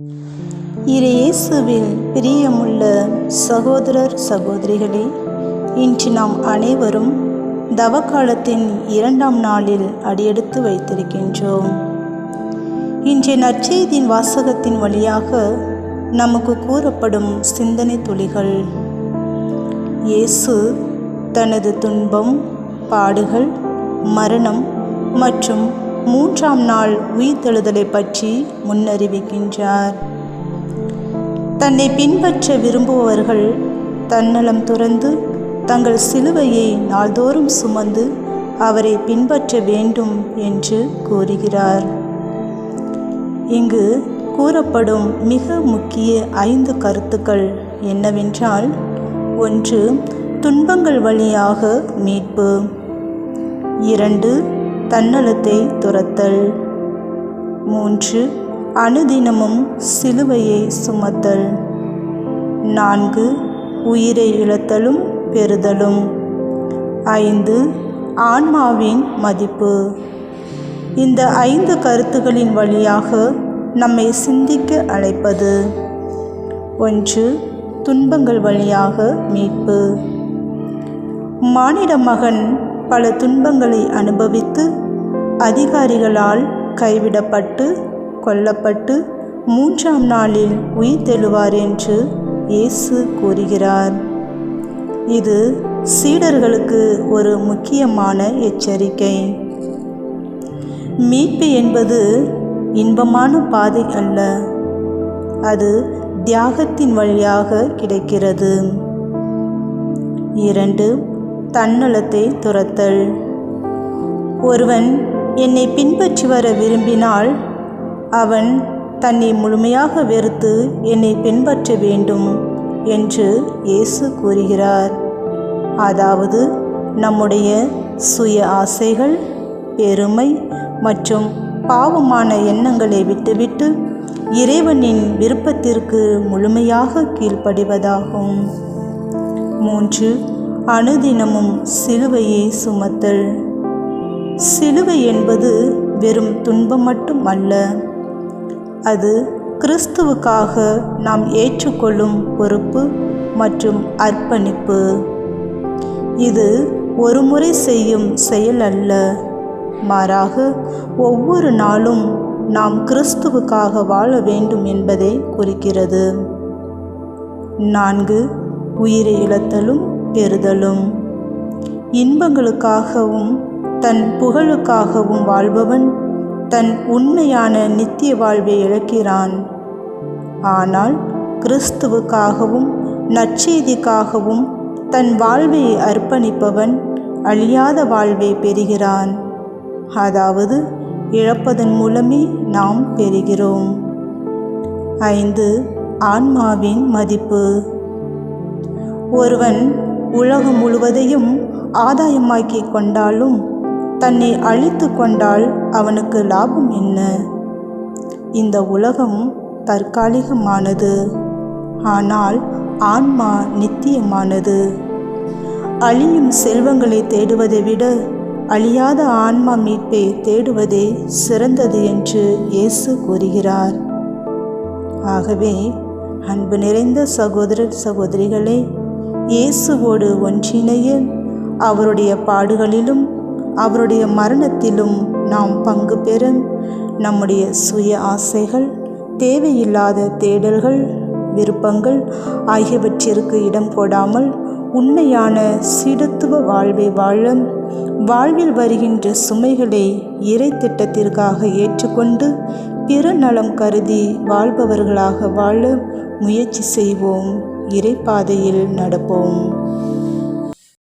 இயேசுவில் பிரியமுள்ள சகோதரர் சகோதரிகளே, இன்று நாம் அனைவரும் தவக்காலத்தின் 2ஆம் நாளில் அடியெடுத்து வைத்திருக்கின்றோம். இன்றைய நற்செய்தியின் வாசகத்தின் வழியாக நமக்கு கூறப்படும் சிந்தனை துளிகள். இயேசு தனது துன்பம், பாடுகள், மரணம் மற்றும் 3ஆம் நாள் உயிர்த்தெழுதலை பற்றி முன்னறிவிக்கின்றார். தன்னை பின்பற்ற விரும்புபவர்கள் தன்னலம் துறந்து தங்கள் சிலுவையை நாள்தோறும் சுமந்து அவரை பின்பற்ற வேண்டும் என்று கூறுகிறார். இங்கு கூறப்படும் மிக முக்கிய 5 கருத்துக்கள் என்னவென்றால்: 1. துன்பங்கள் வழியாக மீட்பு. 2. தன்னலத்தை துறத்தல். 3. அனுதினமும் சிலுவையை சுமத்தல். 4. உயிரை இழத்தலும் பெறுதலும். 5. ஆன்மாவின் மதிப்பு. இந்த 5 கருத்துக்களின் வழியாக நம்மை சிந்திக்க அழைப்பது: 1. துன்பங்கள் வழியாக மீட்பு. மானிட மகன் பல துன்பங்களை அனுபவித்து அதிகாரிகளால் கைவிடப்பட்டு கொல்லப்பட்டு 3ஆம் நாளில் உயிர்த்தெழுவார் என்று இயேசு கூறுகிறார். இது சீடர்களுக்கு ஒரு முக்கியமான எச்சரிக்கை. மீட்பு என்பது இன்பமான பாதை அல்ல, அது தியாகத்தின் வழியாக கிடைக்கிறது. 2. தன்னலத்தை துறத்தல். ஒருவன் என்னை பின்பற்றி வர விரும்பினால் அவன் தன்னை முழுமையாக வெறுத்து என்னை பின்பற்ற வேண்டும் என்று இயேசு கூறுகிறார். அதாவது நம்முடைய சுய ஆசைகள், பெருமை மற்றும் பாவமான எண்ணங்களை விட்டுவிட்டு இறைவனின் விருப்பத்திற்கு முழுமையாக கீழ்ப்படிவதாகும். 3. அனுதினமும் சிலுவையை சுமத்தல். சிலுவை என்பது வெறும் துன்பம் மட்டும் அல்ல, அது கிறிஸ்துவுக்காக நாம் ஏற்றுக்கொள்ளும் பொறுப்பு மற்றும் அர்ப்பணிப்பு. இது ஒரு முறை செய்யும் செயல் அல்ல, மாறாக ஒவ்வொரு நாளும் நாம் கிறிஸ்துவுக்காக வாழ வேண்டும் என்பதை குறிக்கிறது. 4. உயிரை இழத்தலும் பெறுதலும். இன்பங்களுக்காகவும் தன் புகழுக்காகவும் வாழ்பவன் தன் உண்மையான நித்திய வாழ்வை இழக்கிறான். ஆனால் கிறிஸ்துவுக்காகவும் நற்செய்திக்காகவும் தன் வாழ்வை அர்ப்பணிப்பவன் அழியாத வாழ்வை பெறுகிறான். அதாவது இழப்பதன் மூலமே நாம் பெறுகிறோம். 5. ஆன்மாவின் மதிப்பு. ஒருவன் உலகம் முழுவதையும் ஆதாயமாக்கி கொண்டாலும் தன்னை அழித்து கொண்டால் அவனுக்கு லாபம் என்ன? இந்த உலகம் தற்காலிகமானது, ஆனால் ஆன்மா நித்தியமானது. அழியும் செல்வங்களை தேடுவதை விட அழியாத ஆன்மா மீட்பை தேடுவதே சிறந்தது என்று இயேசு கூறுகிறார். ஆகவே அன்பு நிறைந்த சகோதரர் சகோதரிகளே, இயேசுவோடு ஒன்றிணைய அவருடைய பாடுகளிலும் அவருடைய மரணத்திலும் நாம் பங்கு பெற நம்முடைய சுய ஆசைகள், தேவையில்லாத தேடல்கள், விருப்பங்கள் ஆகியவற்றிற்கு இடம் போடாமல் உண்மையான சீடத்துவ வாழ்வை வாழ, வாழ்வில் வருகின்ற சுமைகளை இறை திட்டத்திற்காக ஏற்றுக்கொண்டு பிற நலம் கருதி வாழ்பவர்களாக வாழ முயற்சி செய்வோம். இறைப்பாதையில் நடப்போம்.